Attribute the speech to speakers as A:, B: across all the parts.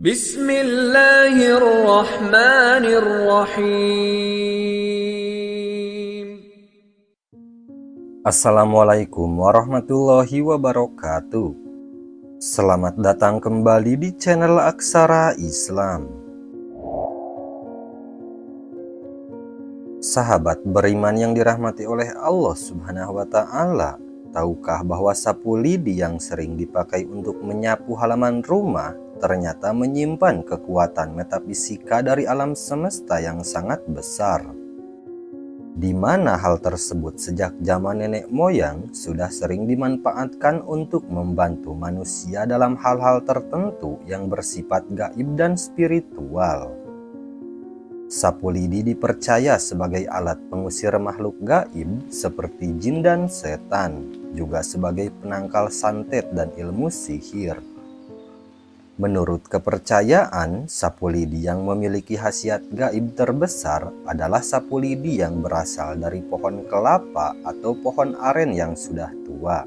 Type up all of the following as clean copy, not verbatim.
A: Bismillahirrahmanirrahim.
B: Assalamualaikum warahmatullahi wabarakatuh. Selamat datang kembali di channel Aksara Islam. Sahabat beriman yang dirahmati oleh Allah Subhanahu wa Ta'ala, tahukah bahwa sapu lidi yang sering dipakai untuk menyapu halaman rumah ternyata menyimpan kekuatan metafisika dari alam semesta yang sangat besar, di mana hal tersebut sejak zaman nenek moyang sudah sering dimanfaatkan untuk membantu manusia dalam hal-hal tertentu yang bersifat gaib dan spiritual. Sapu lidi dipercaya sebagai alat pengusir makhluk gaib seperti jin dan setan, juga sebagai penangkal santet dan ilmu sihir. Menurut kepercayaan, sapu lidi yang memiliki khasiat gaib terbesar adalah sapu lidi yang berasal dari pohon kelapa atau pohon aren yang sudah tua.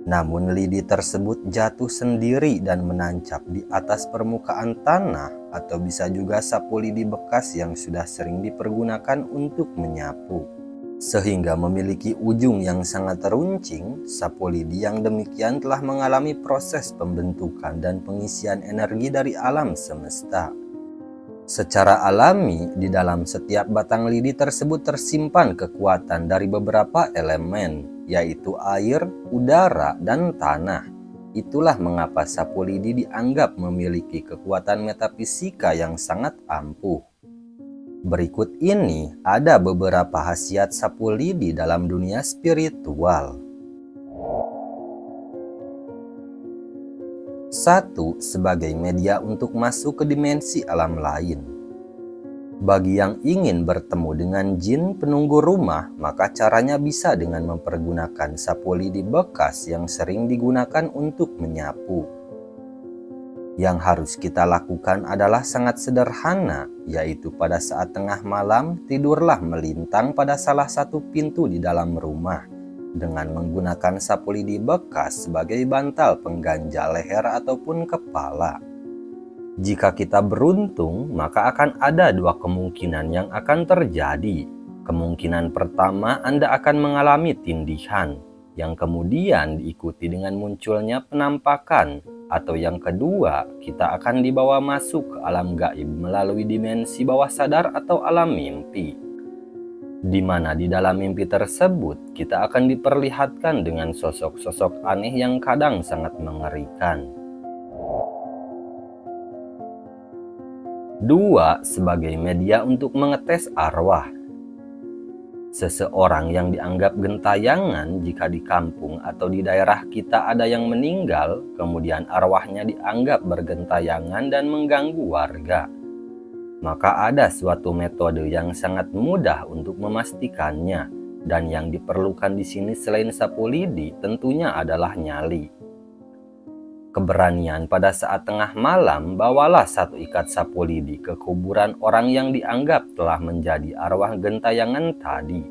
B: Namun lidi tersebut jatuh sendiri dan menancap di atas permukaan tanah, atau bisa juga sapu lidi bekas yang sudah sering dipergunakan untuk menyapu, sehingga memiliki ujung yang sangat runcing. Sapu lidi yang demikian telah mengalami proses pembentukan dan pengisian energi dari alam semesta. Secara alami, di dalam setiap batang lidi tersebut tersimpan kekuatan dari beberapa elemen, yaitu air, udara, dan tanah. Itulah mengapa sapu lidi dianggap memiliki kekuatan metafisika yang sangat ampuh. Berikut ini ada beberapa khasiat sapu lidi dalam dunia spiritual. 1. Sebagai media untuk masuk ke dimensi alam lain. Bagi yang ingin bertemu dengan jin penunggu rumah, maka caranya bisa dengan mempergunakan sapu lidi bekas yang sering digunakan untuk menyapu. Yang harus kita lakukan adalah sangat sederhana, yaitu pada saat tengah malam, tidurlah melintang pada salah satu pintu di dalam rumah dengan menggunakan sapu lidi bekas sebagai bantal pengganjal leher ataupun kepala. Jika kita beruntung, maka akan ada dua kemungkinan yang akan terjadi. Kemungkinan pertama, Anda akan mengalami tindihan, yang kemudian diikuti dengan munculnya penampakan. Atau yang kedua, kita akan dibawa masuk ke alam gaib melalui dimensi bawah sadar atau alam mimpi, di mana di dalam mimpi tersebut kita akan diperlihatkan dengan sosok-sosok aneh yang kadang sangat mengerikan. 2. Sebagai media untuk mengetes arwah. Seseorang yang dianggap gentayangan jika di kampung atau di daerah kita ada yang meninggal, kemudian arwahnya dianggap bergentayangan dan mengganggu warga. Maka ada suatu metode yang sangat mudah untuk memastikannya, dan yang diperlukan di sini selain sapu lidi tentunya adalah nyali. Keberanian pada saat tengah malam, bawalah satu ikat sapu lidi ke kuburan orang yang dianggap telah menjadi arwah gentayangan tadi.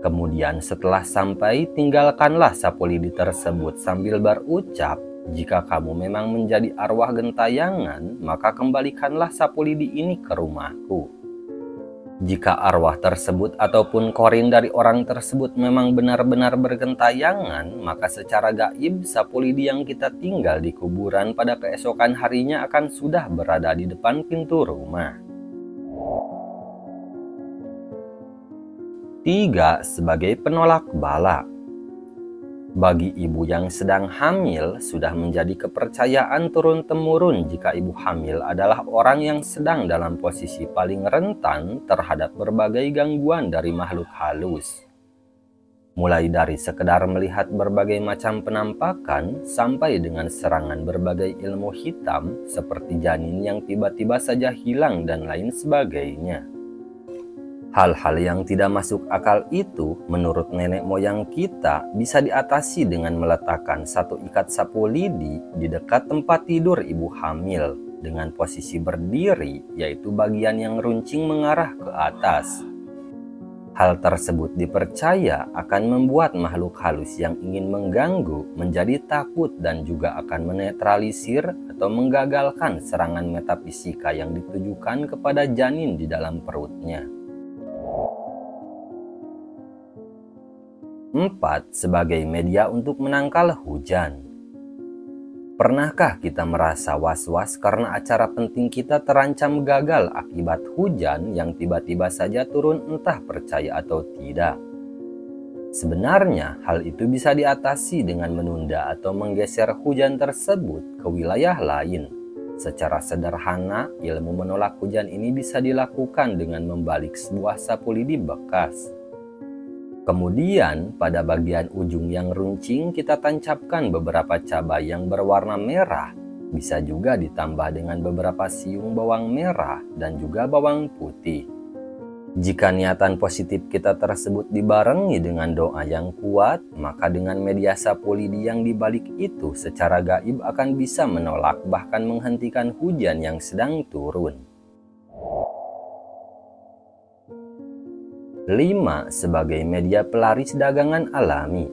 B: Kemudian setelah sampai, tinggalkanlah sapu lidi tersebut sambil berucap, "Jika kamu memang menjadi arwah gentayangan, maka kembalikanlah sapu lidi ini ke rumahku." Jika arwah tersebut ataupun korin dari orang tersebut memang benar-benar bergentayangan, maka secara gaib sapu lidi yang kita tinggal di kuburan pada keesokan harinya akan sudah berada di depan pintu rumah. 3. Sebagai penolak bala. Bagi ibu yang sedang hamil, sudah menjadi kepercayaan turun-temurun jika ibu hamil adalah orang yang sedang dalam posisi paling rentan terhadap berbagai gangguan dari makhluk halus. Mulai dari sekedar melihat berbagai macam penampakan, sampai dengan serangan berbagai ilmu hitam seperti janin yang tiba-tiba saja hilang dan lain sebagainya. Hal-hal yang tidak masuk akal itu, menurut nenek moyang kita, bisa diatasi dengan meletakkan satu ikat sapu lidi di dekat tempat tidur ibu hamil dengan posisi berdiri, yaitu bagian yang runcing mengarah ke atas. Hal tersebut dipercaya akan membuat makhluk halus yang ingin mengganggu menjadi takut dan juga akan menetralisir atau menggagalkan serangan metafisika yang ditujukan kepada janin di dalam perutnya. 4. Sebagai media untuk menangkal hujan. Pernahkah kita merasa was-was karena acara penting kita terancam gagal akibat hujan yang tiba-tiba saja turun entah percaya atau tidak? Sebenarnya hal itu bisa diatasi dengan menunda atau menggeser hujan tersebut ke wilayah lain. Secara sederhana, ilmu menolak hujan ini bisa dilakukan dengan membalik sebuah sapu lidi bekas. Kemudian pada bagian ujung yang runcing kita tancapkan beberapa cabai yang berwarna merah. Bisa juga ditambah dengan beberapa siung bawang merah dan juga bawang putih. Jika niatan positif kita tersebut dibarengi dengan doa yang kuat, maka dengan media sapu lidi yang dibalik itu secara gaib akan bisa menolak bahkan menghentikan hujan yang sedang turun. 5. Sebagai media pelaris dagangan alami.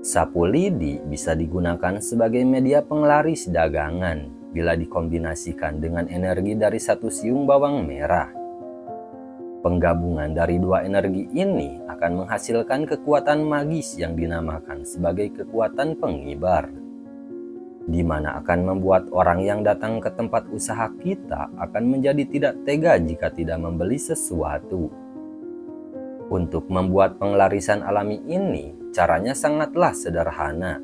B: Sapu lidi bisa digunakan sebagai media penglaris dagangan bila dikombinasikan dengan energi dari satu siung bawang merah. Penggabungan dari dua energi ini akan menghasilkan kekuatan magis yang dinamakan sebagai kekuatan pengibar, di mana akan membuat orang yang datang ke tempat usaha kita akan menjadi tidak tega jika tidak membeli sesuatu. Untuk membuat penglarisan alami ini, caranya sangatlah sederhana,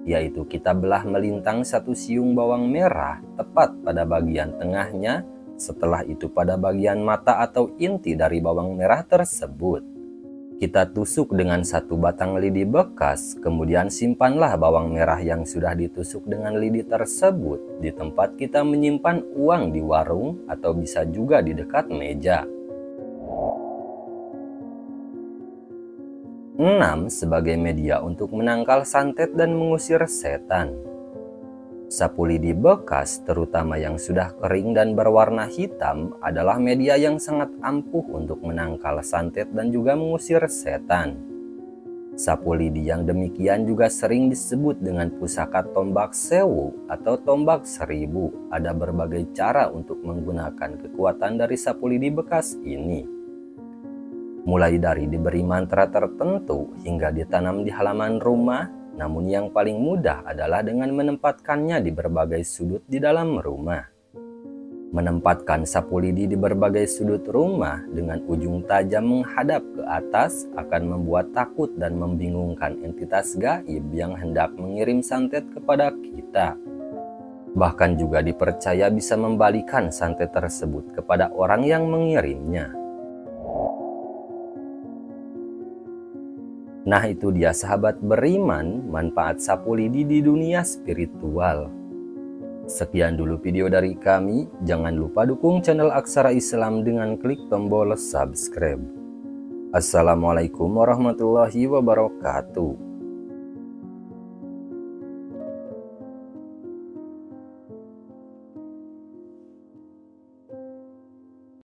B: yaitu kita belah melintang satu siung bawang merah tepat pada bagian tengahnya, setelah itu pada bagian mata atau inti dari bawang merah tersebut. Kita tusuk dengan satu batang lidi bekas, kemudian simpanlah bawang merah yang sudah ditusuk dengan lidi tersebut di tempat kita menyimpan uang di warung atau bisa juga di dekat meja. 6. Sebagai media untuk menangkal santet dan mengusir setan. Sapu lidi bekas, terutama yang sudah kering dan berwarna hitam, adalah media yang sangat ampuh untuk menangkal santet dan juga mengusir setan. Sapu lidi yang demikian juga sering disebut dengan pusaka tombak sewu atau tombak seribu. Ada berbagai cara untuk menggunakan kekuatan dari sapu lidi bekas ini. Mulai dari diberi mantra tertentu hingga ditanam di halaman rumah, namun yang paling mudah adalah dengan menempatkannya di berbagai sudut di dalam rumah. Menempatkan sapu lidi di berbagai sudut rumah dengan ujung tajam menghadap ke atas akan membuat takut dan membingungkan entitas gaib yang hendak mengirim santet kepada kita. Bahkan juga dipercaya bisa membalikan santet tersebut kepada orang yang mengirimnya. Nah, itu dia sahabat beriman, manfaat sapu lidi di dunia spiritual. Sekian dulu video dari kami. Jangan lupa dukung channel Aksara Islam dengan klik tombol subscribe. Assalamualaikum warahmatullahi wabarakatuh.